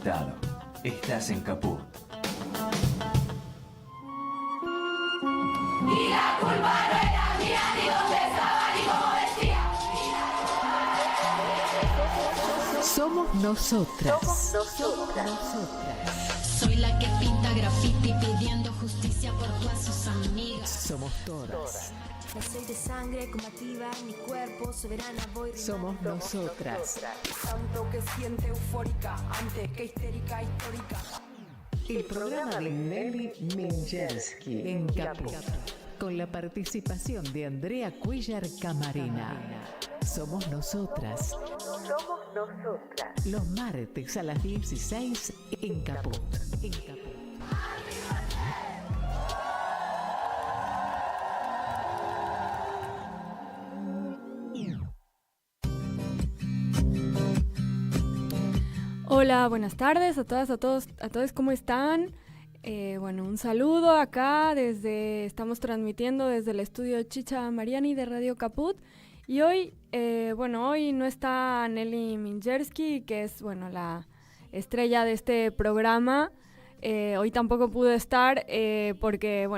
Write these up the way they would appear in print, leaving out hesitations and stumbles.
invitado. Estás en Caput. Y la culpa no era mía, ni dónde estaba, ni cómo decía. Somos nosotras. Soy la que pinta graffiti pidiendo justicia por todas sus amigas. Somos todas. No soy de sangre combativa, mi cuerpo soberana voy rimando. Somos nosotras. Tanto que siente eufórica, antes que histérica, histórica. El programa de Nelly Minchersky en Caput, con la participación de Andrea Cuellar Camarena. Somos nosotras. Somos nosotras. Los martes a las 16 en Caput. Hola, buenas tardes a todas, a todos, ¿cómo están? Bueno, un saludo acá estamos transmitiendo desde el estudio Chicha Mariani de Radio Caput. Y hoy no está Nelly Minchersky, que es, la estrella de este programa. Hoy tampoco pudo estar porque,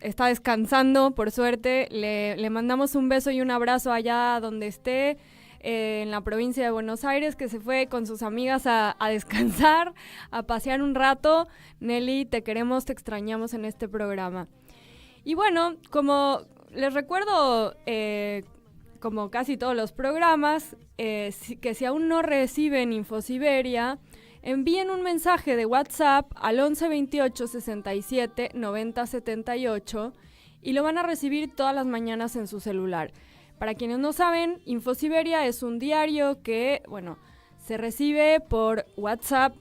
está descansando, por suerte. Le mandamos un beso y un abrazo allá donde esté, en la provincia de Buenos Aires, que se fue con sus amigas a descansar, a pasear un rato. Nelly, te queremos, te extrañamos en este programa. Y bueno, como les recuerdo, como casi todos los programas, que si aún no reciben Infosiberia, envíen un mensaje de WhatsApp al 11 28 67 90 78 y lo van a recibir todas las mañanas en su celular. Para quienes no saben, Infosiberia es un diario que, se recibe por WhatsApp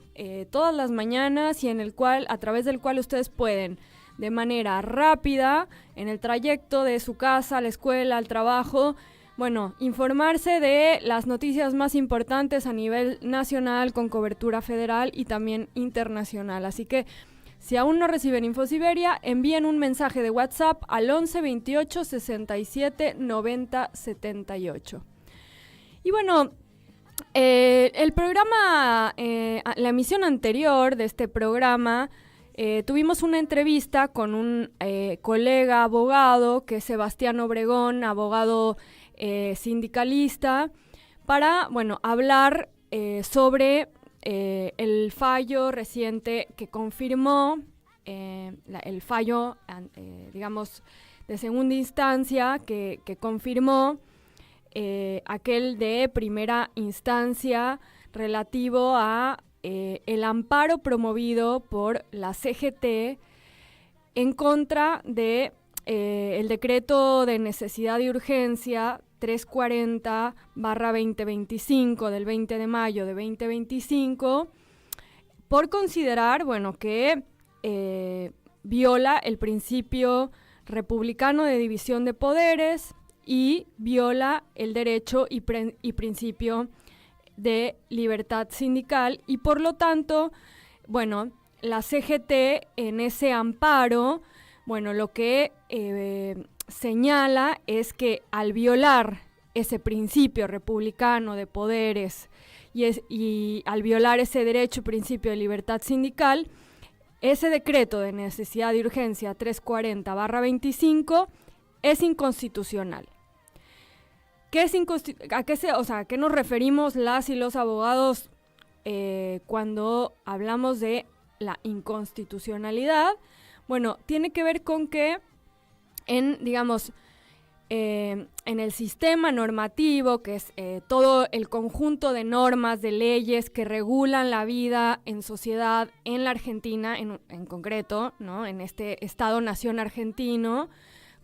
todas las mañanas y a través del cual ustedes pueden, de manera rápida, en el trayecto de su casa a la escuela, al trabajo, informarse de las noticias más importantes a nivel nacional, con cobertura federal y también internacional. Así que, si aún no reciben Infosiberia, envíen un mensaje de WhatsApp al 11 28 67 90 78. Y el programa, la emisión anterior de este programa, tuvimos una entrevista con un colega abogado, que es Sebastián Obregón, abogado sindicalista, para, hablar sobre el fallo reciente que confirmó, el fallo, de segunda instancia, que confirmó aquel de primera instancia relativo a el amparo promovido por la CGT en contra de el decreto de necesidad y urgencia 340/2025 del 20 de mayo de 2025, por considerar, que viola el principio republicano de división de poderes y viola el derecho y principio de libertad sindical, y por lo tanto, la CGT en ese amparo, lo que señala es que al violar ese principio republicano de poderes y al violar ese derecho y principio de libertad sindical, ese decreto de necesidad y urgencia 340/25 es inconstitucional. ¿A qué nos referimos las y los abogados cuando hablamos de la inconstitucionalidad? Tiene que ver con que en el sistema normativo, que es todo el conjunto de normas, de leyes que regulan la vida en sociedad en la Argentina, en concreto, ¿no? En este Estado-nación argentino,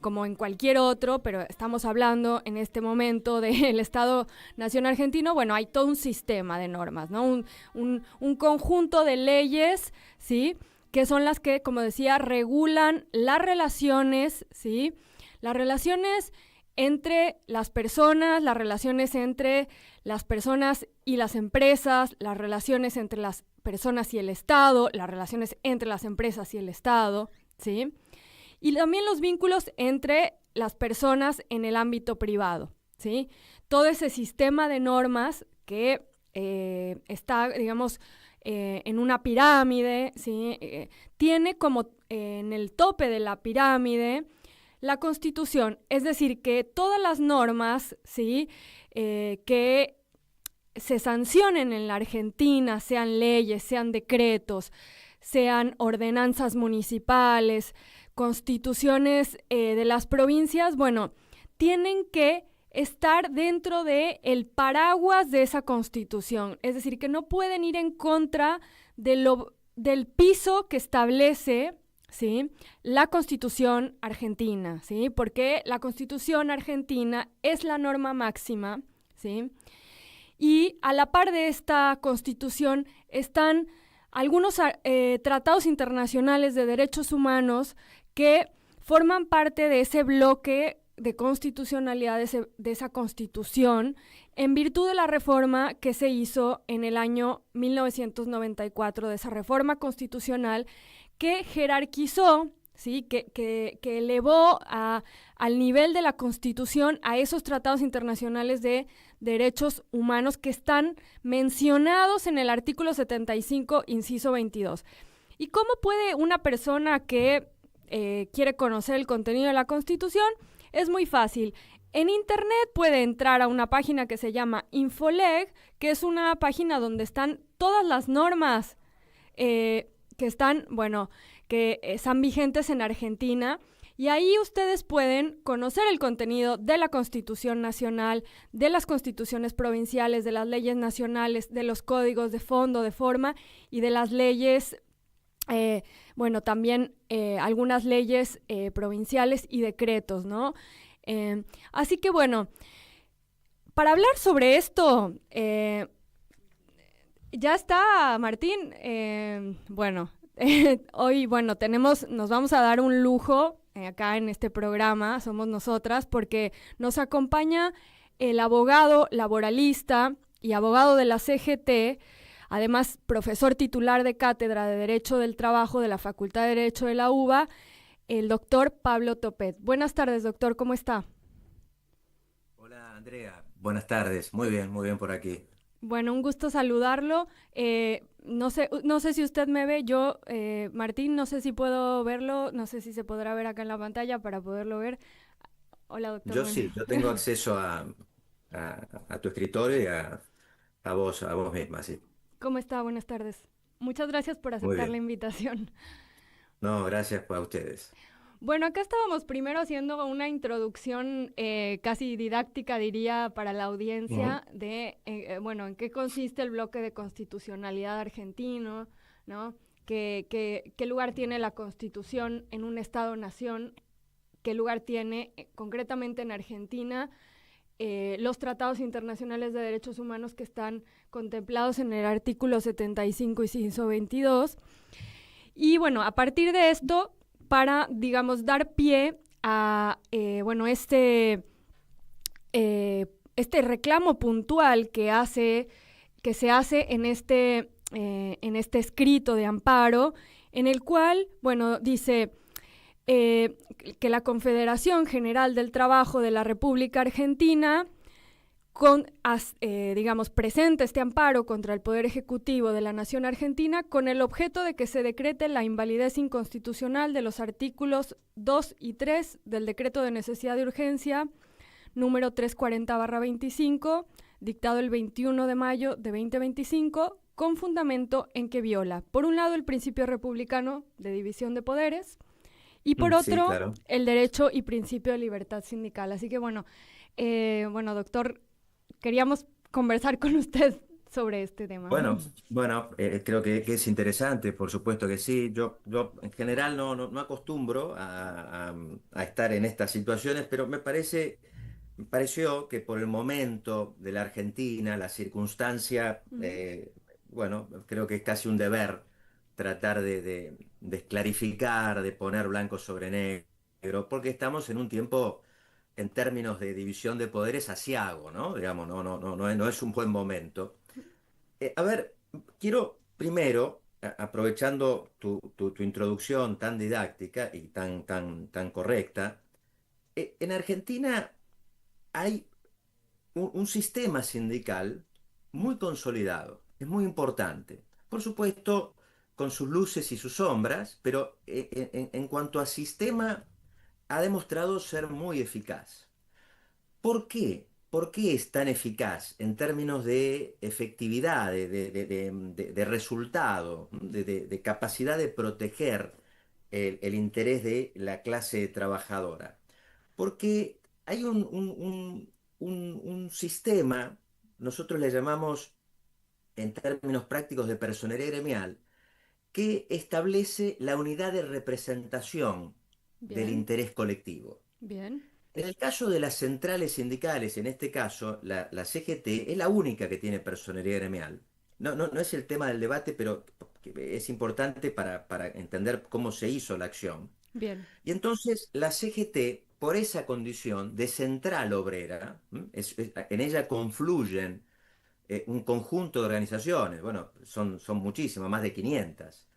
como en cualquier otro, pero estamos hablando en este momento del Estado-nación argentino, hay todo un sistema de normas, ¿no? Un conjunto de leyes, ¿sí?, que son las que, como decía, regulan las relaciones, ¿sí?, las relaciones entre las personas, las relaciones entre las personas y las empresas, las relaciones entre las personas y el Estado, las relaciones entre las empresas y el Estado, ¿sí? Y también los vínculos entre las personas en el ámbito privado, ¿sí? Todo ese sistema de normas que está, en una pirámide, ¿sí? Tiene como en el tope de la pirámide la Constitución, es decir, que todas las normas, ¿sí? Que se sancionen en la Argentina, sean leyes, sean decretos, sean ordenanzas municipales, constituciones de las provincias, bueno, tienen que estar dentro del paraguas de esa Constitución, es decir, que no pueden ir en contra del piso que establece, ¿sí?, la Constitución argentina, ¿sí?, porque la Constitución argentina es la norma máxima, ¿sí?, y a la par de esta Constitución están algunos tratados internacionales de derechos humanos que forman parte de ese bloque de constitucionalidad de esa Constitución en virtud de la reforma que se hizo en el año 1994, de esa reforma constitucional que jerarquizó, ¿sí?, que elevó al nivel de la Constitución a esos tratados internacionales de derechos humanos que están mencionados en el artículo 75, inciso 22. ¿Y cómo puede una persona que quiere conocer el contenido de la Constitución? Es muy fácil. En internet puede entrar a una página que se llama Infoleg, que es una página donde están todas las normas que están, bueno, que están vigentes en Argentina, y ahí ustedes pueden conocer el contenido de la Constitución Nacional, de las constituciones provinciales, de las leyes nacionales, de los códigos de fondo, de forma, y de las leyes, bueno, también algunas leyes provinciales y decretos, ¿no? Así que, bueno, para hablar sobre esto, ya está Martín. Bueno, hoy, bueno, nos vamos a dar un lujo acá en este programa, somos nosotras, porque nos acompaña el abogado laboralista y abogado de la CGT, además profesor titular de Cátedra de Derecho del Trabajo de la Facultad de Derecho de la UBA, el doctor Pablo Topet. Buenas tardes, doctor, ¿cómo está? Hola, Andrea. Buenas tardes. Muy bien por aquí. Bueno, un gusto saludarlo. No sé si usted me ve, yo, Martín, no sé si puedo verlo, no sé si se podrá ver acá en la pantalla para poderlo ver. Hola, doctor. Yo sí, yo tengo acceso a tu escritorio y a vos misma, sí. ¿Cómo está? Buenas tardes. Muchas gracias por Muy aceptar la bien. invitación. No, gracias a ustedes. Bueno, acá estábamos primero haciendo una introducción casi didáctica, diría, para la audiencia de, bueno, en qué consiste el bloque de constitucionalidad argentino, ¿no? ¿Qué lugar tiene la Constitución en un Estado-nación? ¿Qué lugar tiene concretamente en Argentina los tratados internacionales de derechos humanos que están contemplados en el artículo 75, inciso 22? Y bueno, a partir de esto, para, digamos, dar pie a, bueno, este reclamo puntual que se hace en este escrito de amparo, en el cual, bueno, dice que la Confederación General del Trabajo de la República Argentina, digamos, presenta este amparo contra el Poder Ejecutivo de la Nación Argentina con el objeto de que se decrete la invalidez inconstitucional de los artículos 2 y 3 del Decreto de Necesidad de Urgencia número 340/25, dictado el 21 de mayo de 2025, con fundamento en que viola, por un lado, el principio republicano de división de poderes y por otro, Sí, claro. el derecho y principio de libertad sindical. Así que, bueno, doctor, queríamos conversar con usted sobre este tema. Bueno, creo que es interesante, por supuesto que sí. Yo en general no acostumbro a estar en estas situaciones, pero me pareció que por el momento de la Argentina, la circunstancia, bueno, creo que es casi un deber tratar de clarificar, de poner blanco sobre negro, porque estamos en un tiempo, en términos de división de poderes, aciago, ¿no? Digamos, no es un buen momento. A ver, quiero primero, aprovechando tu introducción tan didáctica y tan correcta, en Argentina hay un sistema sindical muy consolidado, es muy importante. por supuesto, con sus luces y sus sombras, pero en cuanto a sistema, ha demostrado ser muy eficaz. ¿Por qué? ¿Por qué es tan eficaz en términos de efectividad, de resultado, de capacidad de proteger el interés de la clase trabajadora? Porque hay un sistema, nosotros le llamamos en términos prácticos de personería gremial, que establece la unidad de representación del Bien, interés colectivo. bien. En el caso de las centrales sindicales, en este caso, la CGT es la única que tiene personería gremial. No es el tema del debate, pero es importante para entender cómo se hizo la acción. Bien. Y entonces la CGT, por esa condición de central obrera, en ella confluyen un conjunto de organizaciones, bueno, son muchísimas, más de 500,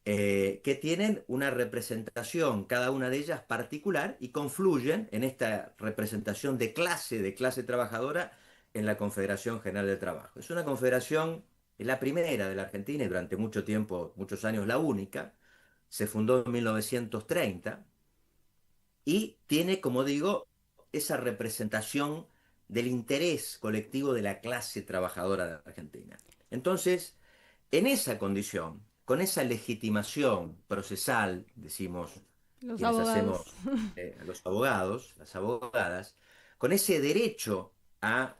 que tienen una representación, cada una de ellas particular, y confluyen en esta representación de clase trabajadora, en la Confederación General del Trabajo. Es una confederación, es la primera de la Argentina y durante mucho tiempo, muchos años, la única. Se fundó en 1930 y tiene, como digo, esa representación del interés colectivo de la clase trabajadora de Argentina. Entonces, en esa condición, con esa legitimación procesal, decimos Los quienes abogados. hacemos los abogados, las abogadas, con ese derecho a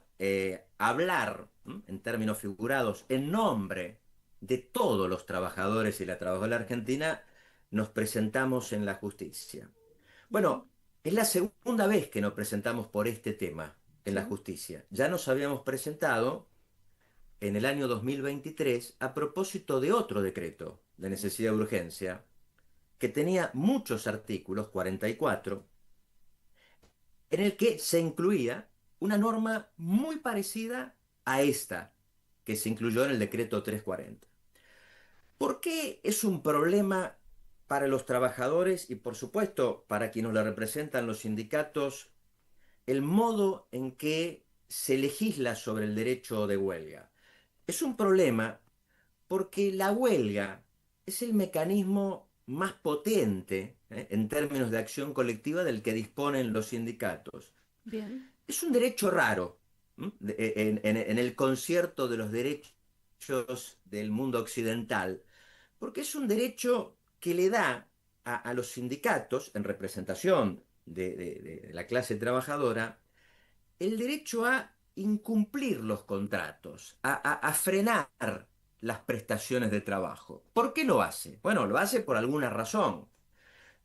hablar en términos figurados en nombre de todos los trabajadores y la trabajadora de la Argentina, nos presentamos en la justicia. Bien, Bueno, es la segunda vez que nos presentamos por este tema en la sí. justicia. Ya nos habíamos presentado en el año 2023 a propósito de otro decreto de necesidad de urgencia que tenía muchos artículos, 44, en el que se incluía una norma muy parecida a esta que se incluyó en el decreto 340. ¿Por qué es un problema para los trabajadores y, por supuesto, para quienes la representan los sindicatos, el modo en que se legisla sobre el derecho de huelga? Es un problema porque la huelga es el mecanismo más potente, en términos de acción colectiva del que disponen los sindicatos. Bien, Es un derecho raro, en el concierto de los derechos del mundo occidental, porque es un derecho que le da a los sindicatos, en representación de la clase trabajadora, el derecho a incumplir los contratos, a frenar las prestaciones de trabajo. ¿Por qué lo hace? Bueno, lo hace por alguna razón,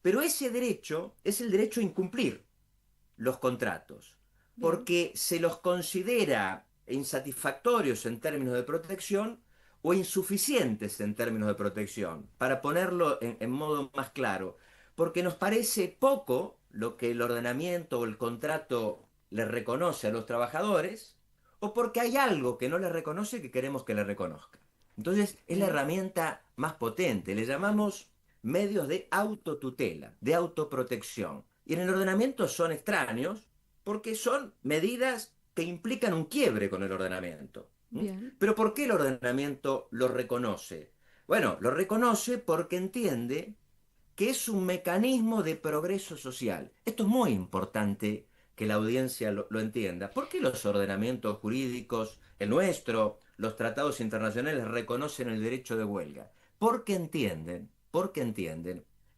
pero ese derecho es el derecho a incumplir los contratos, bien. porque se los considera insatisfactorios en términos de protección o insuficientes en términos de protección, para ponerlo en modo más claro, porque nos parece poco lo que el ordenamiento o el contrato le reconoce a los trabajadores, o porque hay algo que no le reconoce que queremos que le reconozca. Entonces es la Bien. herramienta más potente, le llamamos medios de autotutela, de autoprotección. Y en el ordenamiento son extraños porque son medidas que implican un quiebre con el ordenamiento. Bien. Pero ¿por qué el ordenamiento lo reconoce? Bueno, lo reconoce porque entiende que es un mecanismo de progreso social. Esto es muy importante que la audiencia lo entienda. ¿Por qué los ordenamientos jurídicos, el nuestro, los tratados internacionales reconocen el derecho de huelga? Porque entienden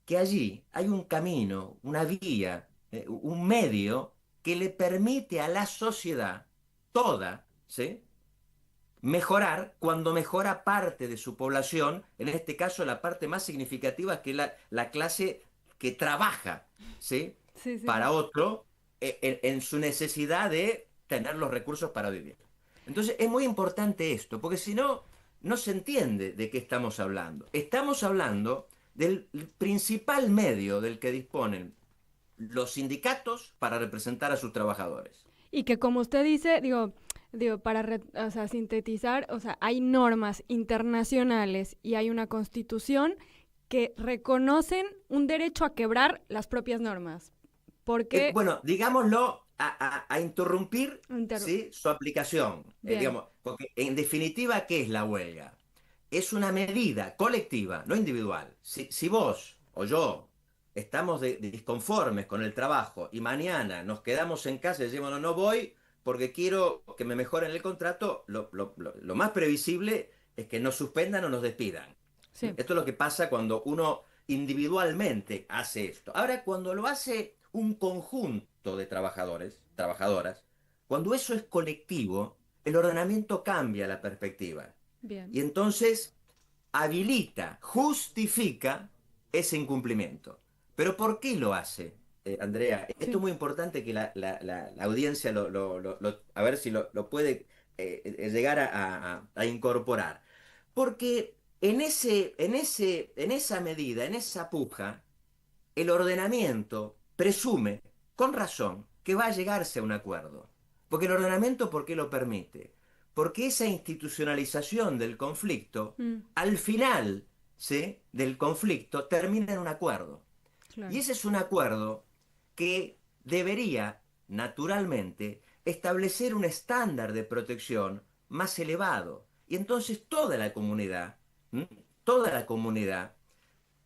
que allí hay un camino, una vía, un medio que le permite a la sociedad toda, ¿sí?, mejorar cuando mejora parte de su población, en este caso la parte más significativa que es la clase que trabaja, ¿sí?, Sí, sí, para sí. otro, en su necesidad de tener los recursos para vivir. Entonces es muy importante esto, porque si no, no se entiende de qué estamos hablando. Estamos hablando del principal medio del que disponen los sindicatos para representar a sus trabajadores. Y que como usted dice, para o sea, sintetizar, o sea, hay normas internacionales y hay una constitución que reconocen un derecho a quebrar las propias normas. Porque, Bueno, digámoslo, a interrumpir, inter- ¿sí?, su aplicación. bien, Digamos, porque en definitiva, ¿qué es la huelga? es una medida colectiva, no individual. Si vos o yo estamos disconformes con el trabajo y mañana nos quedamos en casa y decimos, no, no voy porque quiero que me mejoren el contrato, lo más previsible es que nos suspendan o nos despidan. Sí. Esto es lo que pasa cuando uno individualmente hace esto. Ahora, cuando lo hace un conjunto de trabajadores, trabajadoras, cuando eso es colectivo, el ordenamiento cambia la perspectiva. Bien. Y entonces habilita, justifica ese incumplimiento. ¿Pero por qué lo hace, Andrea? Sí. Esto es muy importante que la audiencia a ver si lo puede llegar a incorporar. Porque en esa medida, en esa puja, el ordenamiento presume, con razón, que va a llegarse a un acuerdo. Porque el ordenamiento, ¿por qué lo permite? Porque esa institucionalización del conflicto, al final, ¿sí?, del conflicto, termina en un acuerdo. Claro. Y ese es un acuerdo que debería, naturalmente, establecer un estándar de protección más elevado. Y entonces toda la comunidad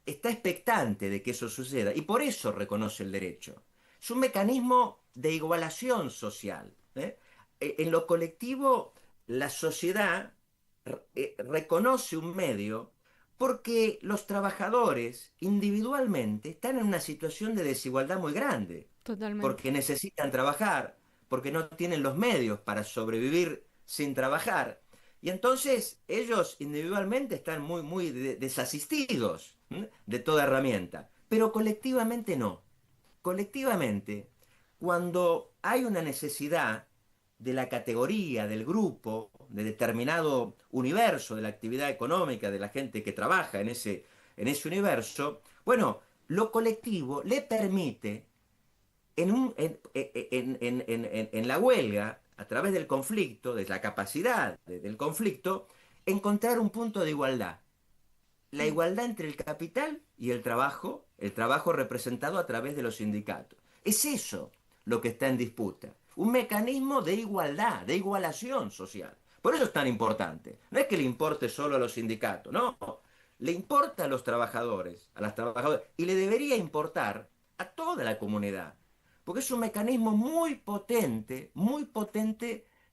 está expectante de que eso suceda y por eso reconoce el derecho. Es un mecanismo de igualación social. En lo colectivo, la sociedad reconoce un medio porque los trabajadores individualmente están en una situación de desigualdad muy grande, Totalmente. porque necesitan trabajar, porque no tienen los medios para sobrevivir sin trabajar. Y entonces ellos individualmente están muy desasistidos de toda herramienta, pero colectivamente no. Colectivamente, cuando hay una necesidad de la categoría, del grupo, de determinado universo de la actividad económica, de la gente que trabaja en ese universo, bueno, lo colectivo le permite en la huelga, a través del conflicto, de la capacidad del conflicto, encontrar un punto de igualdad. La igualdad entre el capital y el trabajo representado a través de los sindicatos. Es eso lo que está en disputa. Un mecanismo de igualdad, de igualación social. Por eso es tan importante. No es que le importe solo a los sindicatos, no. Le importa a los trabajadores, a las trabajadoras, y le debería importar a toda la comunidad. Porque es un mecanismo muy potente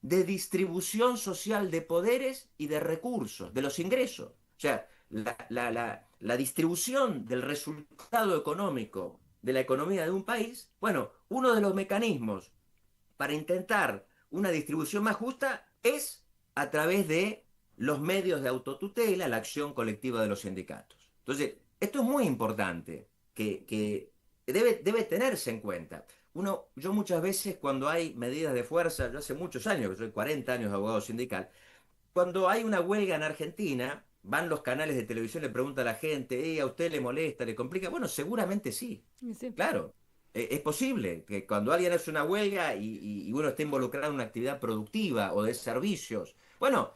de distribución social de poderes y de recursos, de los ingresos. O sea, la distribución del resultado económico de la economía de un país, bueno, uno de los mecanismos para intentar una distribución más justa es a través de los medios de autotutela, la acción colectiva de los sindicatos. Entonces, esto es muy importante, que debe tenerse en cuenta. Yo muchas veces cuando hay medidas de fuerza, yo hace muchos años, que soy 40 años de abogado sindical, cuando hay una huelga en Argentina, van los canales de televisión, le preguntan a la gente, ¿a usted le molesta, le complica? Bueno, seguramente sí, Sí. claro. Es posible que cuando alguien hace una huelga y uno está involucrado en una actividad productiva o de servicios, bueno,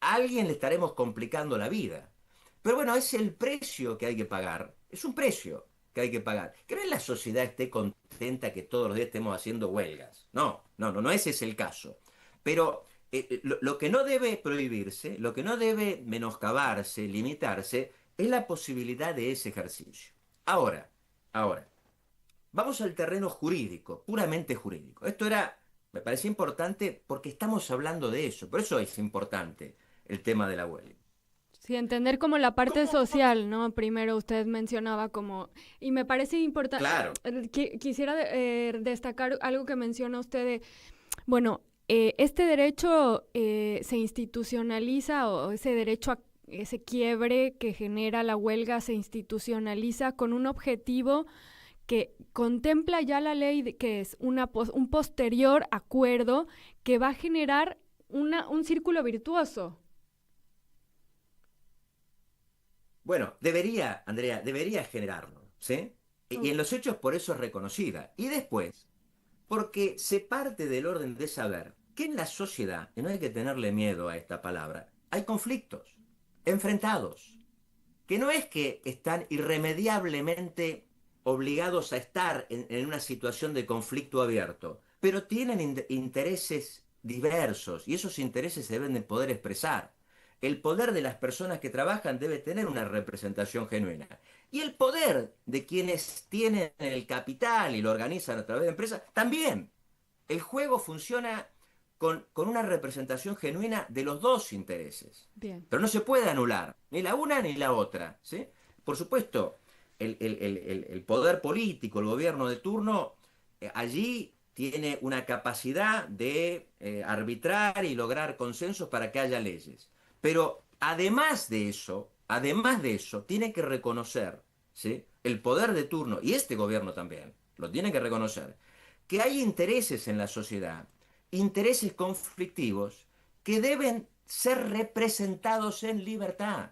a alguien le estaremos complicando la vida. Pero bueno, es el precio que hay que pagar. Es un precio que hay que pagar. Que no es la sociedad esté contenta que todos los días estemos haciendo huelgas. No ese es el caso. Pero lo que no debe prohibirse, lo que no debe menoscabarse, limitarse, es la posibilidad de ese ejercicio. Ahora, vamos al terreno jurídico, puramente jurídico. Me parece importante porque estamos hablando de eso. Por eso es importante el tema de la huelga. Sí, entender como la parte social, ¿no? Primero usted mencionaba como, y me parece importante, Claro. Quisiera destacar algo que menciona usted de, bueno, este derecho se institucionaliza o ese derecho a ese quiebre que genera la huelga se institucionaliza con un objetivo que contempla ya la ley, que es un posterior acuerdo que va a generar un círculo virtuoso. Bueno, Andrea, debería generarlo, ¿sí? Y en los hechos por eso es reconocida. Y después, porque se parte del orden de saber que en la sociedad, y no hay que tenerle miedo a esta palabra, hay conflictos enfrentados, que no es que están irremediablemente obligados a estar en una situación de conflicto abierto, pero tienen intereses diversos y esos intereses se deben de poder expresar. el poder de las personas que trabajan debe tener una representación genuina. Y el poder de quienes tienen el capital y lo organizan a través de empresas, también. El juego funciona con una representación genuina de los dos intereses. Bien. Pero no se puede anular, ni la una ni la otra, ¿sí? Por supuesto, el poder político, el gobierno de turno, allí tiene una capacidad de arbitrar y lograr consensos para que haya leyes. Pero además de eso, tiene que reconocer, ¿sí? El poder de turno, y este gobierno también, lo tiene que reconocer, que hay intereses en la sociedad, intereses conflictivos, que deben ser representados en libertad.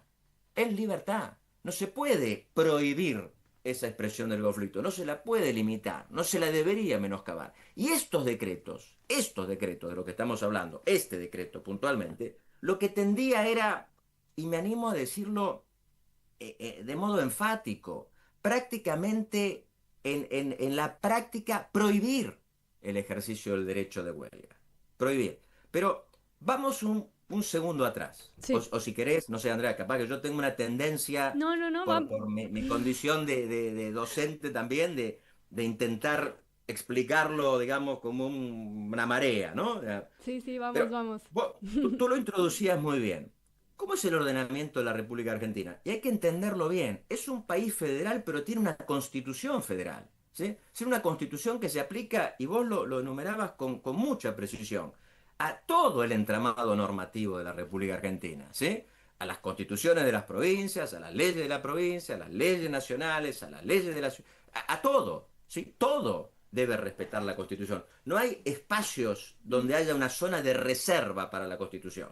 En libertad. No se puede prohibir esa expresión del conflicto, no se la puede limitar, no se la debería menoscabar. Y estos decretos de lo que estamos hablando, este decreto puntualmente, lo que tendía era, y me animo a decirlo de modo enfático, prácticamente en la práctica prohibir el ejercicio del derecho de huelga. Prohibir. Pero vamos un segundo atrás. Sí. O si querés, no sé, Andrea, capaz que yo tengo una tendencia, No, por mi condición de docente también, de intentar explicarlo, digamos, como una marea, ¿no? Sí, vamos, Pero vamos. tú lo introducías muy bien. ¿Cómo es el ordenamiento de la República Argentina? Y hay que entenderlo bien. Es un país federal, pero tiene una constitución federal, ¿sí? Es una constitución que se aplica, y vos lo enumerabas con mucha precisión, a todo el entramado normativo de la República Argentina, ¿sí? A las constituciones de las provincias, a las leyes de la provincia, a las leyes nacionales, a las leyes de la ciudad, a todo, ¿sí? Todo debe respetar la Constitución. No hay espacios donde haya una zona de reserva para la Constitución.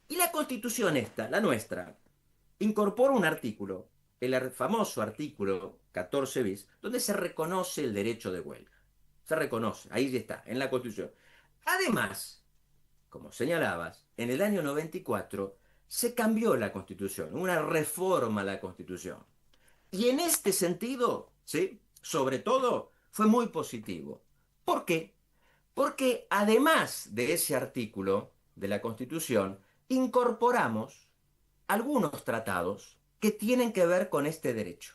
Y la Constitución esta, la nuestra, incorpora un artículo, el famoso artículo 14 bis, donde se reconoce el derecho de huelga. Se reconoce, ahí está, en la Constitución. Además, como señalabas, en el año 94 se cambió la Constitución, una reforma a la Constitución. Y en este sentido, ¿sí? Sobre todo, fue muy positivo. ¿Por qué? Porque además de ese artículo de la Constitución, incorporamos algunos tratados que tienen que ver con este derecho.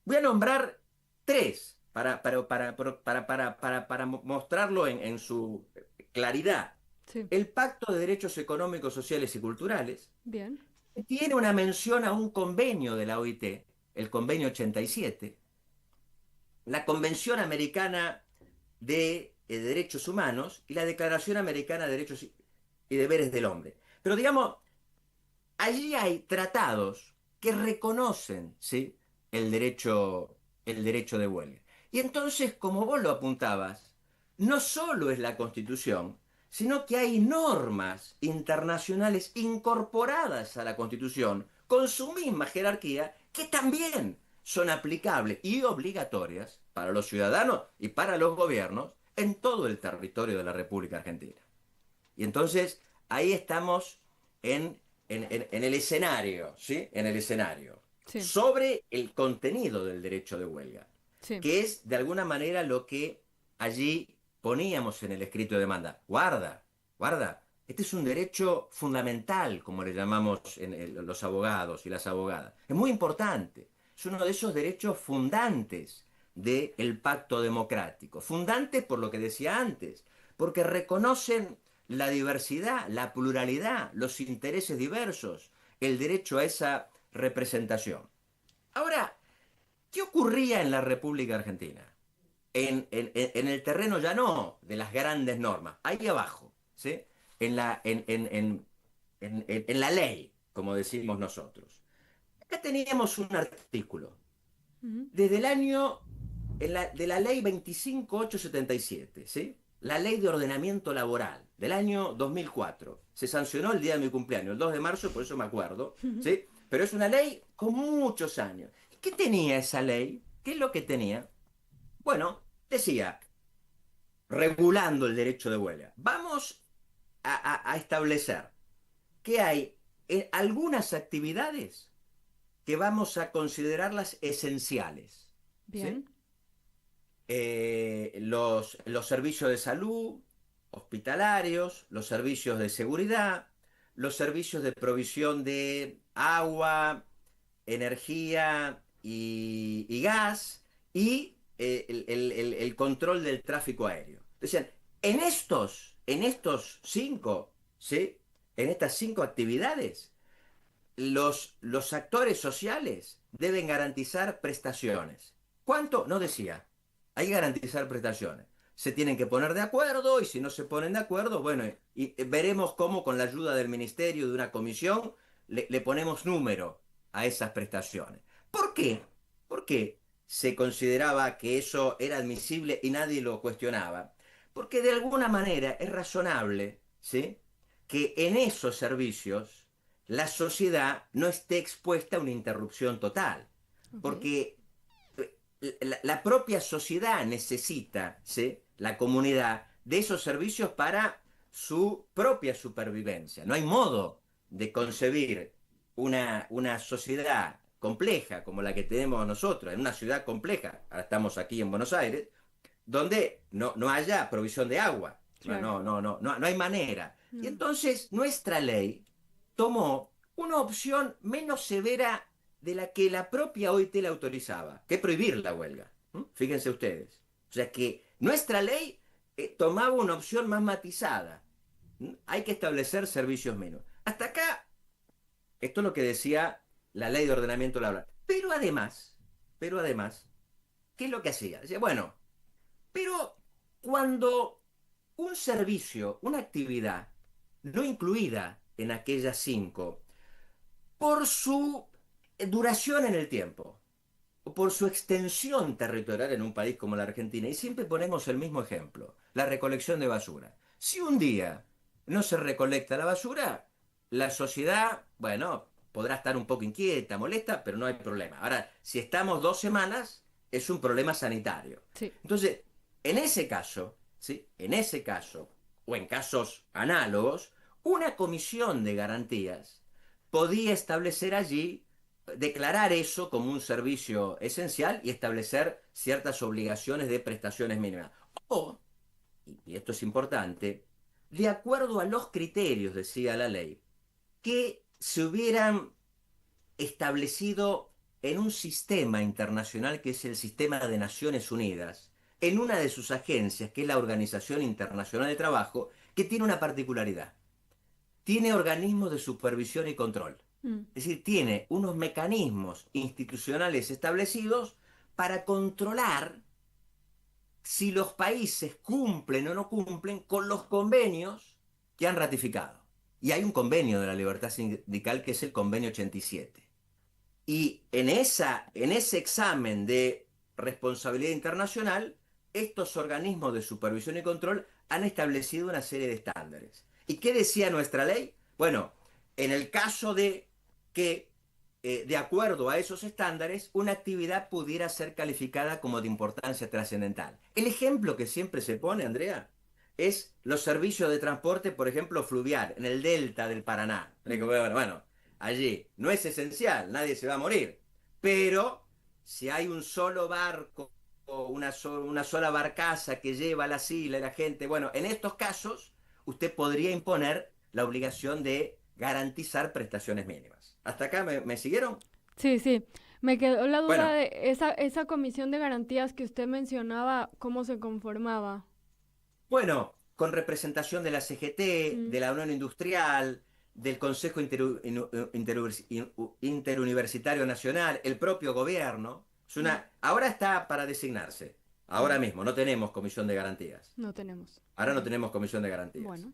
Voy a nombrar tres para mostrarlo en su claridad. Sí. El Pacto de Derechos Económicos, Sociales y Culturales Bien. tiene una mención a un convenio de la OIT, el convenio 87, la Convención Americana de Derechos Humanos y la Declaración Americana de Derechos y Deberes del Hombre. Pero digamos, allí hay tratados que reconocen, ¿sí? el derecho de huelga. Y entonces, como vos lo apuntabas, no solo es la Constitución, sino que hay normas internacionales incorporadas a la Constitución con su misma jerarquía que también son aplicables y obligatorias para los ciudadanos y para los gobiernos en todo el territorio de la República Argentina. Y entonces ahí estamos en el escenario, ¿sí? En el escenario. Sí. Sobre el contenido del derecho de huelga, Sí. que es de alguna manera lo que allí poníamos en el escrito de demanda. Guarda, este es un derecho fundamental, como le llamamos los abogados y las abogadas. Es muy importante, es uno de esos derechos fundantes del pacto democrático. Fundantes por lo que decía antes, porque reconocen la diversidad, la pluralidad, los intereses diversos, el derecho a esa representación. Ahora, ¿qué ocurría en la República Argentina? En el terreno ya no de las grandes normas, ahí abajo, ¿sí? En la ley, como decimos nosotros. Acá teníamos un artículo, desde el año, de la ley 25877, ¿sí? La ley de ordenamiento laboral, del año 2004. Se sancionó el día de mi cumpleaños, el 2 de marzo, por eso me acuerdo, ¿sí? Pero es una ley con muchos años. ¿Qué tenía esa ley? ¿Qué es lo que tenía? Bueno, decía, regulando el derecho de huelga, vamos a establecer que hay algunas actividades que vamos a considerarlas esenciales. Bien. ¿Sí? Los servicios de salud, hospitalarios, los servicios de seguridad, los servicios de provisión de agua, energía y gas y el control del tráfico aéreo. Decían, en estos cinco, ¿sí? En estas cinco actividades, los actores sociales deben garantizar prestaciones. ¿Cuánto? No decía. Hay que garantizar prestaciones. Se tienen que poner de acuerdo y si no se ponen de acuerdo, bueno, y veremos cómo con la ayuda del ministerio, de una comisión, le ponemos número a esas prestaciones. ¿Por qué? Porque se consideraba que eso era admisible y nadie lo cuestionaba. Porque de alguna manera es razonable, ¿sí?, que en esos servicios la sociedad no esté expuesta a una interrupción total. Porque la propia sociedad necesita, ¿sí?, la comunidad, de esos servicios para su propia supervivencia. No hay modo de concebir una sociedad compleja como la que tenemos nosotros, en una ciudad compleja, ahora estamos aquí en Buenos Aires, donde no haya provisión de agua. Claro. No hay manera. Y entonces nuestra ley tomó una opción menos severa de la que la propia OIT le autorizaba, que es prohibir la huelga. Fíjense ustedes. O sea que nuestra ley tomaba una opción más matizada. Hay que establecer servicios mínimos. Hasta acá, esto es lo que decía la ley de ordenamiento laboral. Pero además, ¿qué es lo que hacía? Decía, bueno, pero cuando un servicio, una actividad, no incluida en aquellas cinco, por su duración en el tiempo, o por su extensión territorial en un país como la Argentina, y siempre ponemos el mismo ejemplo, la recolección de basura. Si un día no se recolecta la basura, la sociedad, bueno, podrá estar un poco inquieta, molesta, pero no hay problema. Ahora, si estamos 2 semanas, es un problema sanitario. Sí. Entonces, en ese caso, ¿sí?, en ese caso, o en casos análogos, una comisión de garantías podía establecer allí, declarar eso como un servicio esencial y establecer ciertas obligaciones de prestaciones mínimas. O, y esto es importante, de acuerdo a los criterios, decía la ley, que se hubieran establecido en un sistema internacional que es el sistema de Naciones Unidas, en una de sus agencias, que es la Organización Internacional de Trabajo, que tiene una particularidad. Tiene organismos de supervisión y control. Es decir, tiene unos mecanismos institucionales establecidos para controlar si los países cumplen o no cumplen con los convenios que han ratificado. Y hay un convenio de la libertad sindical que es el convenio 87. Y en ese examen de responsabilidad internacional, estos organismos de supervisión y control han establecido una serie de estándares. ¿Y qué decía nuestra ley? Bueno, en el caso de que, de acuerdo a esos estándares, una actividad pudiera ser calificada como de importancia trascendental. El ejemplo que siempre se pone, Andrea, es los servicios de transporte, por ejemplo, fluvial, en el delta del Paraná. Bueno, allí no es esencial, nadie se va a morir, pero si hay un solo barco o una sola barcaza que lleva a la isla y la gente, bueno, en estos casos usted podría imponer la obligación de garantizar prestaciones mínimas. ¿Hasta acá me siguieron? Sí, sí. Me quedó la duda Bueno, de esa comisión de garantías que usted mencionaba, ¿cómo se conformaba? bueno, con representación de la CGT, Mm, de la Unión Industrial, del Consejo Interuniversitario Nacional, el propio gobierno. mm, Ahora está para designarse. Ahora mm. mismo, no tenemos comisión de garantías. No tenemos. Ahora no Ok. tenemos comisión de garantías. Bueno,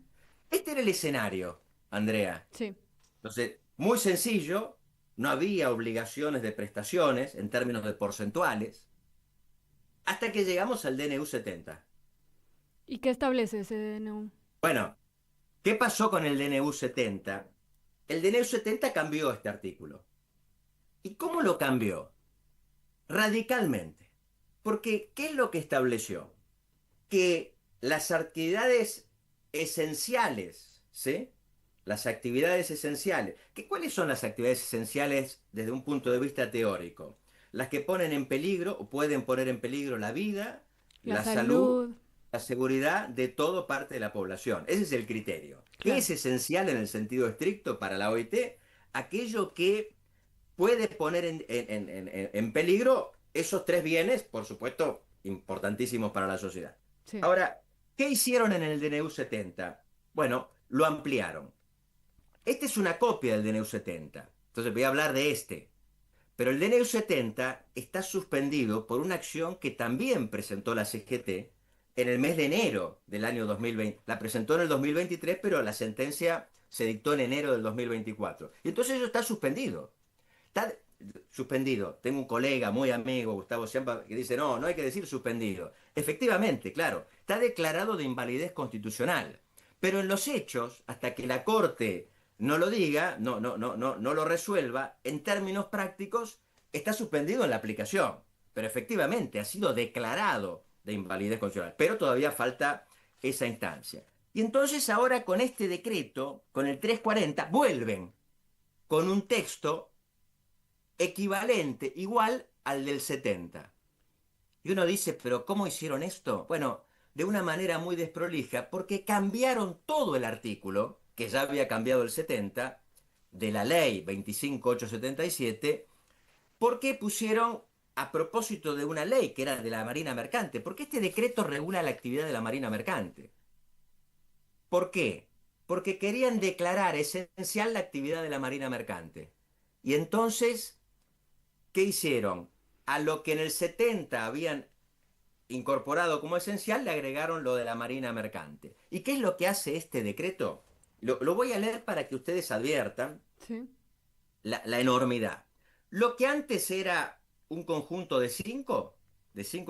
Este era el escenario, Andrea. sí. Entonces, muy sencillo, no había obligaciones de prestaciones en términos de porcentuales, hasta que llegamos al DNU 70. ¿Y qué establece ese DNU? Bueno, ¿qué pasó con el DNU 70? El DNU 70 cambió este artículo. ¿Y cómo lo cambió? Radicalmente. Porque, ¿qué es lo que estableció? Que las actividades esenciales, ¿sí? Las actividades esenciales. ¿Cuáles son las actividades esenciales desde un punto de vista teórico? Las que ponen en peligro o pueden poner en peligro la vida, La la salud, salud. la seguridad de toda parte de la población. Ese es el criterio. ¿Qué Claro. es esencial en el sentido estricto para la OIT? Aquello que puede poner en peligro esos tres bienes, por supuesto, importantísimos para la sociedad. Sí. Ahora, ¿qué hicieron en el DNU 70? Bueno, lo ampliaron. Esta es una copia del DNU 70. Entonces voy a hablar de este. Pero el DNU 70 está suspendido por una acción que también presentó la CGT en el mes de enero del año 2020. La presentó en el 2023, pero la sentencia se dictó en enero del 2024. Y entonces eso está suspendido. Está suspendido. Tengo un colega muy amigo, Gustavo Ciampa, que dice, no, no hay que decir suspendido. Efectivamente, claro, está declarado de invalidez constitucional. Pero en los hechos, hasta que la Corte no lo diga, no lo resuelva, en términos prácticos, está suspendido en la aplicación. Pero efectivamente ha sido declarado de invalidez constitucional. Pero todavía falta esa instancia. Y entonces ahora con este decreto, con el 340, vuelven con un texto equivalente, igual al del 70. Y uno dice, pero ¿cómo hicieron esto? Bueno, de una manera muy desprolija, porque cambiaron todo el artículo, que ya había cambiado el 70, de la ley 25877, porque pusieron, a propósito de una ley que era de la Marina Mercante, porque este decreto regula la actividad de la Marina Mercante. ¿Por qué? Porque querían declarar esencial la actividad de la Marina Mercante. Y entonces, ¿qué hicieron? A lo que en el 70 habían incorporado como esencial, le agregaron lo de la Marina Mercante. ¿Y qué es lo que hace este decreto? Lo voy a leer para que ustedes adviertan Sí. la enormidad. Lo que antes era un conjunto de cinco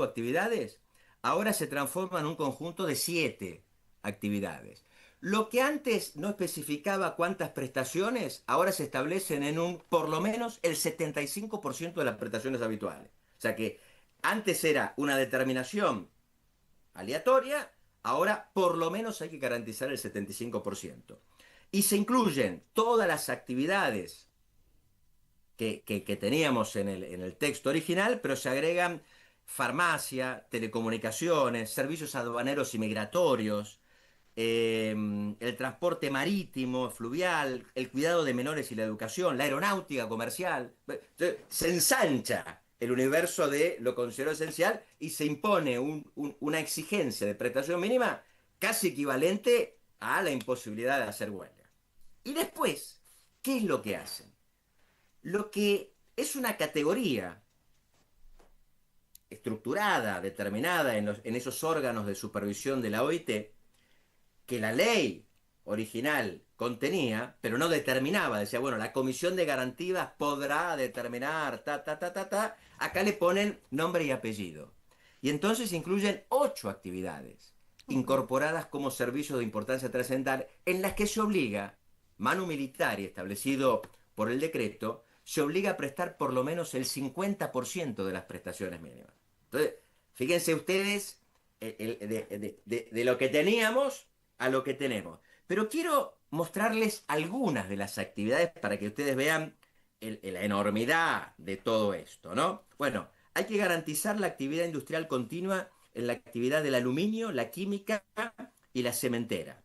actividades, ahora se transforma en un conjunto de 7 actividades. Lo que antes no especificaba cuántas prestaciones, ahora se establecen en un, por lo menos, el 75% de las prestaciones habituales. O sea que antes era una determinación aleatoria, ahora por lo menos hay que garantizar el 75%. Y se incluyen todas las actividades que teníamos en el texto original, pero se agregan farmacia, telecomunicaciones, servicios aduaneros y migratorios, el transporte marítimo, fluvial, el cuidado de menores y la educación, la aeronáutica comercial. Entonces, se ensancha el universo de lo considerado esencial y se impone una exigencia de prestación mínima casi equivalente a la imposibilidad de hacer huelga. Y después, ¿qué es lo que hacen? Lo que es una categoría estructurada, determinada en esos órganos de supervisión de la OIT, que la ley original contenía, pero no determinaba. Decía, bueno, la Comisión de Garantías podrá determinar, acá le ponen nombre y apellido. Y entonces incluyen 8 actividades incorporadas como servicios de importancia trascendental en las que se obliga, manu militari establecido por el decreto, se obliga a prestar por lo menos el 50% de las prestaciones mínimas. Entonces, fíjense ustedes de lo que teníamos a lo que tenemos. Pero quiero mostrarles algunas de las actividades para que ustedes vean la enormidad de todo esto, ¿no? Bueno, hay que garantizar la actividad industrial continua en la actividad del aluminio, la química y la cementera.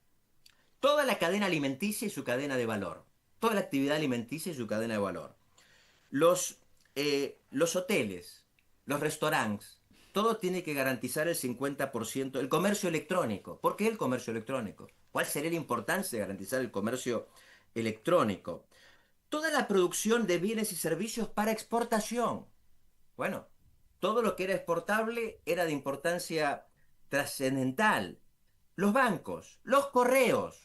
Toda la cadena alimenticia y su cadena de valor. Toda la actividad alimenticia y su cadena de valor. Los hoteles, los restaurantes, todo tiene que garantizar el 50%. El comercio electrónico. ¿Por qué el comercio electrónico? ¿Cuál sería la importancia de garantizar el comercio electrónico? Toda la producción de bienes y servicios para exportación. Bueno, todo lo que era exportable era de importancia trascendental. Los bancos, los correos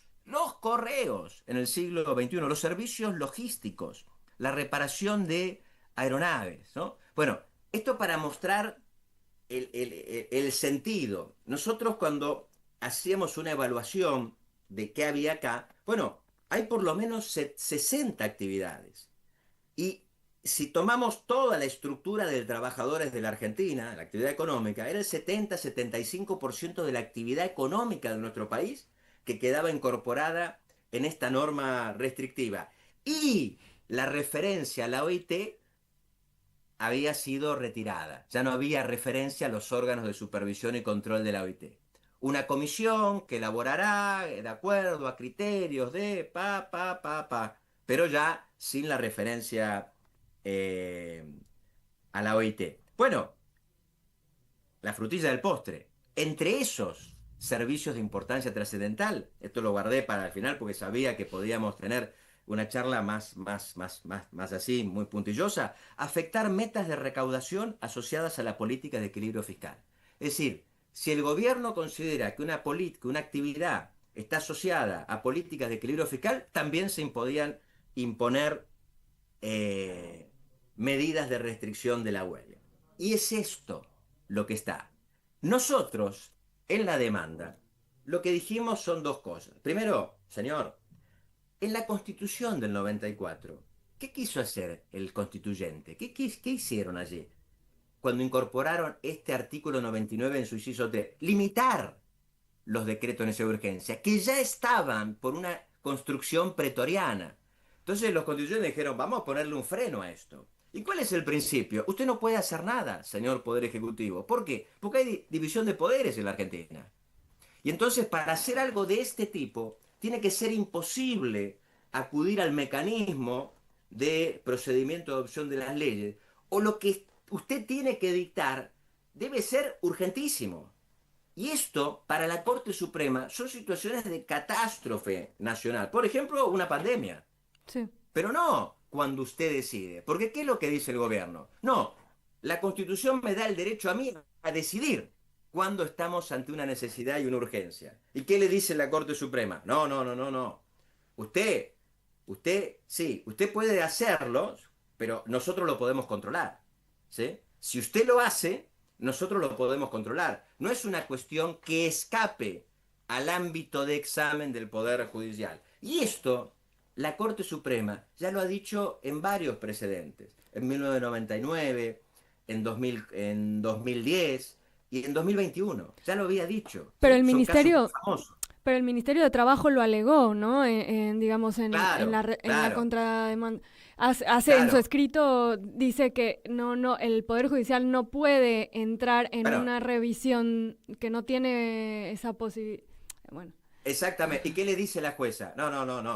en el siglo XXI, los servicios logísticos, la reparación de aeronaves, ¿no? Bueno, esto para mostrar el sentido. Nosotros cuando hacíamos una evaluación de qué había acá, bueno, hay por lo menos 60 actividades. Y si tomamos toda la estructura de trabajadores de la Argentina, la actividad económica, era el 70-75% de la actividad económica de nuestro país que quedaba incorporada en esta norma restrictiva. Y la referencia a la OIT había sido retirada. Ya no había referencia a los órganos de supervisión y control de la OIT. una comisión que elaborará de acuerdo a criterios de pero ya sin la referencia eh, a la OIT. Bueno, la frutilla del postre. Entre esos servicios de importancia trascendental, esto lo guardé para el final porque sabía que podíamos tener una charla más así, muy puntillosa, afectar metas de recaudación asociadas a la política de equilibrio fiscal. Es decir, si el gobierno considera que una actividad está asociada a políticas de equilibrio fiscal, también se podían imponer medidas de restricción de la huelga. Y es esto lo que está. Nosotros, en la demanda, lo que dijimos son dos cosas. Primero, señor, en la Constitución del 94, ¿qué quiso hacer el constituyente? ¿Qué hicieron allí? Cuando incorporaron este artículo 99 en su inciso 3, limitar los decretos de necesidad de urgencia, que ya estaban por una construcción pretoriana. Entonces los constituyentes dijeron, vamos a ponerle un freno a esto. ¿Y cuál es el principio? Usted no puede hacer nada, señor Poder Ejecutivo. ¿Por qué? Porque hay división de poderes en la Argentina. Y entonces, para hacer algo de este tipo, tiene que ser imposible acudir al mecanismo de procedimiento de adopción de las leyes, o lo que usted tiene que dictar debe ser urgentísimo. Y esto, para la Corte Suprema, son situaciones de catástrofe nacional. Por ejemplo, una pandemia. Sí. Pero no cuando usted decide. Porque ¿qué es lo que dice el gobierno? No, la Constitución me da el derecho a mí a decidir cuando estamos ante una necesidad y una urgencia. ¿Y qué le dice la Corte Suprema? No. Usted puede hacerlo, pero nosotros lo podemos controlar. ¿Sí? Si usted lo hace, nosotros lo podemos controlar. No es una cuestión que escape al ámbito de examen del Poder Judicial. Y esto, la Corte Suprema ya lo ha dicho en varios precedentes. En 1999, en 2010 y en 2021. Ya lo había dicho. Pero ¿sí? el Son Ministerio, casos muy famosos. pero el Ministerio de Trabajo lo alegó, ¿no? Digamos, Claro, en la claro, contrademanda. En su claro. escrito dice que el Poder Judicial no puede entrar en Bueno, una revisión que no tiene esa posibilidad. Bueno, exactamente. ¿Y qué le dice la jueza? No.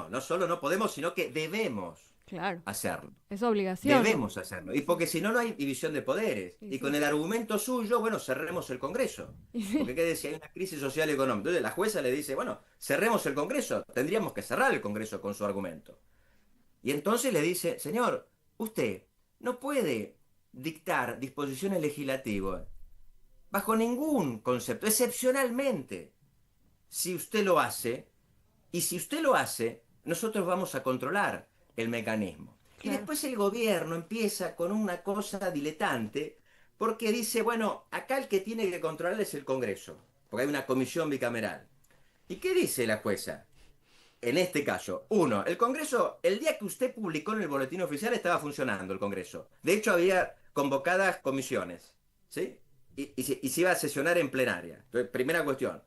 No solo no podemos, sino que debemos claro, hacerlo. es obligación. Debemos hacerlo. Y porque si no, no hay división de poderes. Y Y sí. con el argumento suyo, bueno, cerremos el Congreso. Y sí. Porque ¿qué decía? Hay una crisis social y económica. Entonces la jueza le dice, bueno, cerremos el Congreso. Tendríamos que cerrar el Congreso con su argumento. Y entonces le dice, señor, usted no puede dictar disposiciones legislativas bajo ningún concepto, excepcionalmente. Si usted lo hace, y si usted lo hace, nosotros vamos a controlar el mecanismo. Y Claro. después el gobierno empieza con una cosa diletante, porque dice, bueno, acá el que tiene que controlar es el Congreso, porque hay una comisión bicameral. ¿Y qué dice la jueza? En este caso, uno, el Congreso, el día que usted publicó en el boletín oficial estaba funcionando el Congreso. De hecho, había convocadas comisiones, ¿sí? Y se iba a sesionar en plenaria. Entonces, primera cuestión.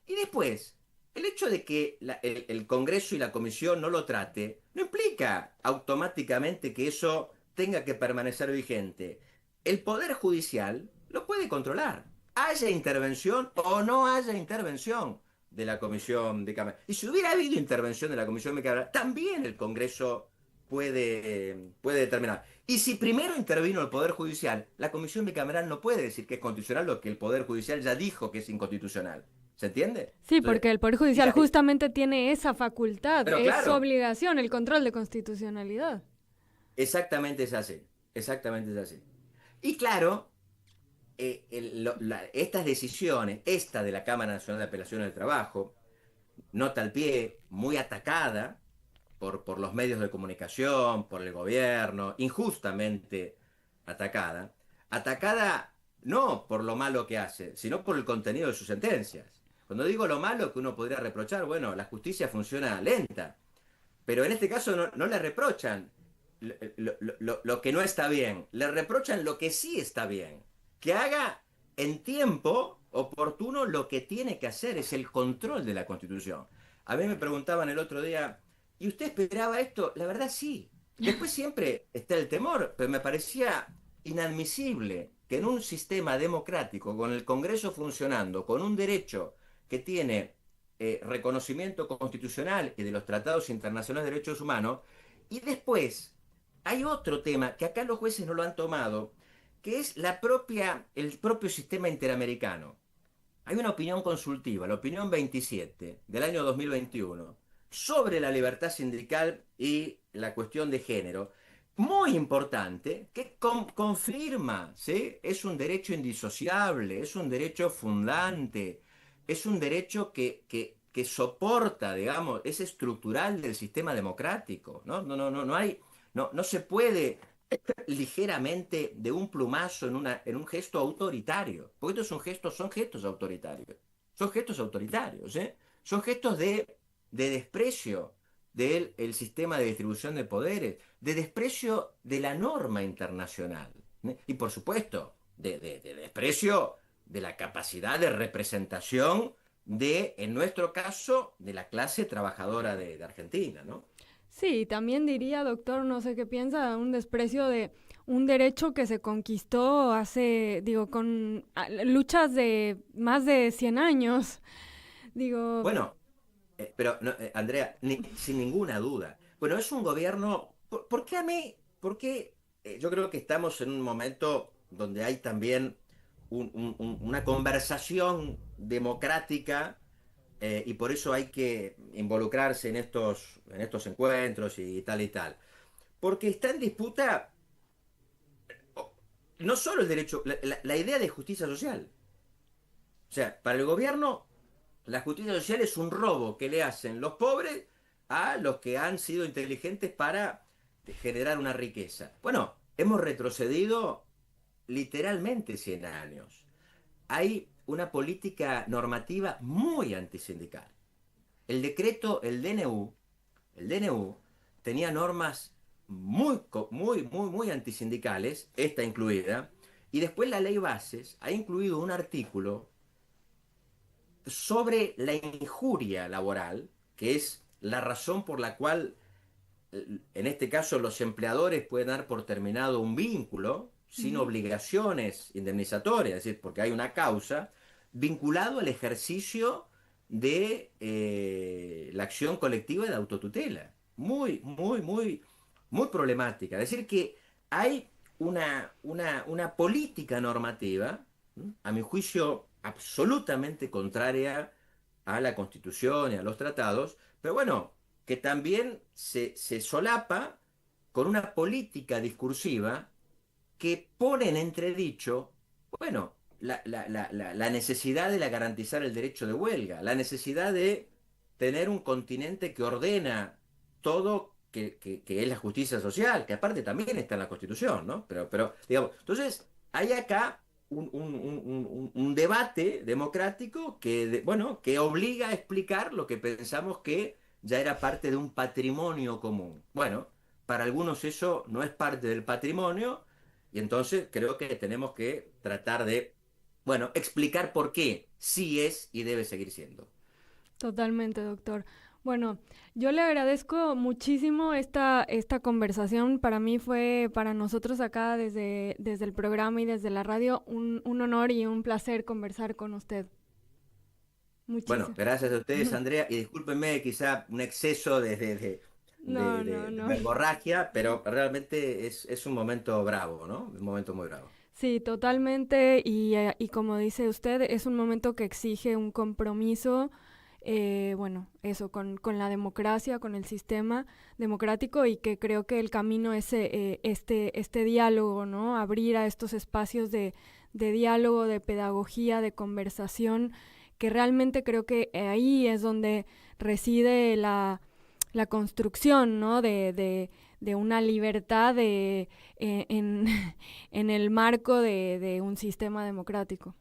Y después, el hecho de que el Congreso y la Comisión no lo trate, no implica automáticamente que eso tenga que permanecer vigente. El Poder Judicial lo puede controlar. Haya intervención o no haya intervención de la Comisión Bicameral. Y si hubiera habido intervención de la Comisión Bicameral, también el Congreso puede determinar. Y si primero intervino el Poder Judicial, la Comisión Bicameral no puede decir que es constitucional lo que el Poder Judicial ya dijo que es inconstitucional. ¿Se entiende? Sí, Entonces, porque el Poder Judicial y- justamente tiene esa facultad, pero es su claro, obligación, el control de constitucionalidad. exactamente es así. Exactamente es así. Y claro, estas decisiones, esta de la Cámara Nacional de Apelaciones del Trabajo, nota al pie, muy atacada por los medios de comunicación, por el gobierno, injustamente atacada. Atacada no por lo malo que hace, sino por el contenido de sus sentencias. Cuando digo lo malo que uno podría reprochar, bueno, la justicia funciona lenta, pero en este caso no le reprochan lo que no está bien, le reprochan lo que sí está bien. Que haga en tiempo oportuno lo que tiene que hacer, es el control de la Constitución. A mí me preguntaban el otro día, ¿y usted esperaba esto? La verdad sí. Después siempre está el temor, pero me parecía inadmisible que en un sistema democrático, con el Congreso funcionando, con un derecho que tiene reconocimiento constitucional y de los tratados internacionales de derechos humanos, y después hay otro tema que acá los jueces no lo han tomado, que es el propio sistema interamericano. Hay una opinión consultiva, la opinión 27 del año 2021, sobre la libertad sindical y la cuestión de género, muy importante, que confirma, ¿sí? Es un derecho indisociable, es un derecho fundante, es un derecho que soporta, digamos, es estructural del sistema democrático, ¿no? No se puede ligeramente de un plumazo en un gesto autoritario, porque son gestos autoritarios, son gestos autoritarios, ¿eh? Son gestos de desprecio del el sistema de distribución de poderes, de desprecio de la norma internacional, ¿eh? Y por supuesto, de desprecio de la capacidad de representación en nuestro caso, de la clase trabajadora de Argentina, ¿no? Sí, también diría, doctor, no sé qué piensa, un desprecio de un derecho que se conquistó hace, digo, con luchas de más de 100 años. Digo, Bueno, pero no, Andrea, sin ninguna duda. Bueno, es un gobierno. ¿Por qué a mí? Porque yo creo que estamos en un momento donde hay también una conversación democrática, y por eso hay que involucrarse en estos encuentros y tal y tal. Porque está en disputa no solo el derecho, la idea de justicia social. O sea, para el gobierno, la justicia social es un robo que le hacen los pobres a los que han sido inteligentes para generar una riqueza. Bueno, hemos retrocedido literalmente 100 años. Hay una política normativa muy antisindical. El decreto, el DNU tenía normas muy antisindicales, esta incluida, y después la ley Bases ha incluido un artículo sobre la injuria laboral, que es la razón por la cual, en este caso, los empleadores pueden dar por terminado un vínculo sin obligaciones indemnizatorias, es decir, porque hay una causa, vinculado al ejercicio de la acción colectiva de autotutela. Muy problemática. Es decir, que hay una política normativa, a mi juicio, absolutamente contraria a la Constitución y a los tratados, pero bueno, que también se solapa con una política discursiva que pone en entredicho, bueno, la necesidad de garantizar el derecho de huelga, la necesidad de tener un continente que ordena todo, que es la justicia social, que aparte también está en la Constitución, ¿no? Pero digamos, entonces, hay acá un debate democrático bueno, que obliga a explicar lo que pensamos que ya era parte de un patrimonio común. Bueno, para algunos eso no es parte del patrimonio, y entonces creo que tenemos que tratar de, bueno, explicar por qué sí es y debe seguir siendo. totalmente, doctor. Bueno, yo le agradezco muchísimo esta conversación. Para mí fue, para nosotros acá desde el programa y desde la radio, un honor y un placer conversar con usted. Bueno, Muchísimo. gracias a ustedes, Andrea, y discúlpenme quizá un exceso No, no, de no. verborragia, pero realmente es un momento bravo, ¿no? Un momento muy bravo. Sí, totalmente. Y como dice usted, es un momento que exige un compromiso, bueno, eso, con la democracia, con el sistema democrático, y que creo que el camino es este diálogo, ¿no? Abrir a estos espacios de diálogo, de pedagogía, de conversación, que realmente creo que ahí es donde reside la construcción, ¿no? De una libertad en, en el marco de un sistema democrático.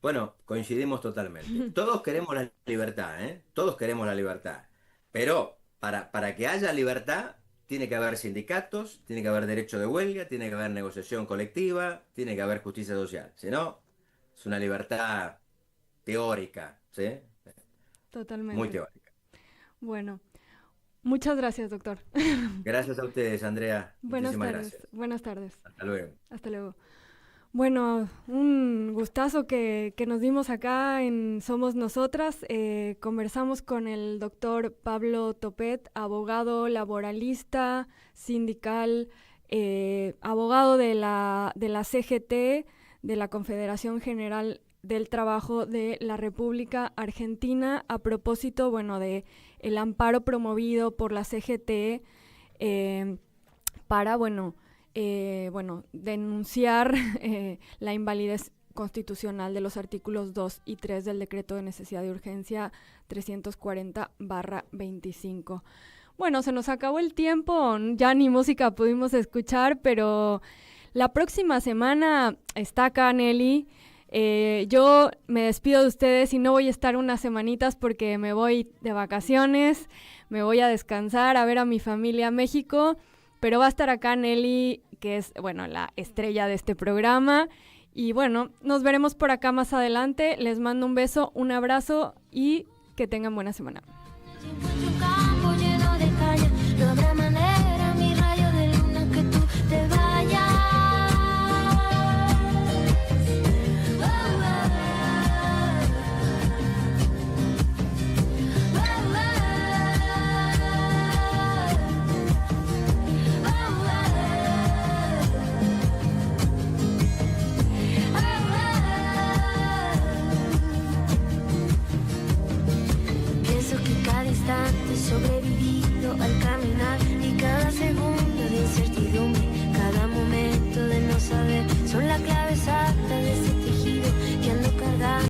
Bueno, coincidimos totalmente. Todos queremos la libertad, ¿eh? Todos queremos la libertad. Pero para que haya libertad, tiene que haber sindicatos, tiene que haber derecho de huelga, tiene que haber negociación colectiva, tiene que haber justicia social. Si no, es una libertad teórica, ¿sí? Muy Totalmente. teórica. Bueno, muchas gracias, doctor. Gracias a ustedes, Andrea. Buenas Muchísimas tardes. gracias. Buenas tardes. Hasta luego. Hasta luego. Bueno, un gustazo que nos dimos acá en Somos Nosotras. Conversamos con el doctor Pablo Topet, abogado laboralista, sindical, abogado de la CGT, de la Confederación General del Trabajo de la República Argentina, a propósito, bueno, de el amparo promovido por la CGT para, denunciar la invalidez constitucional de los artículos 2 y 3 del Decreto de Necesidad de Urgencia 340/25. Bueno, se nos acabó el tiempo, ya ni música pudimos escuchar, pero la próxima semana está acá Nelly. Yo me despido de ustedes y no voy a estar unas semanitas porque me voy de vacaciones, me voy a descansar, a ver a mi familia a México, pero va a estar acá Nelly, que es, bueno, la estrella de este programa. Y bueno, nos veremos por acá más adelante. Les mando un beso, un abrazo y que tengan buena semana. No habrá manera, mi rayo de luna, que tú te vayas. Pienso que cada instante sobrevivido al caminar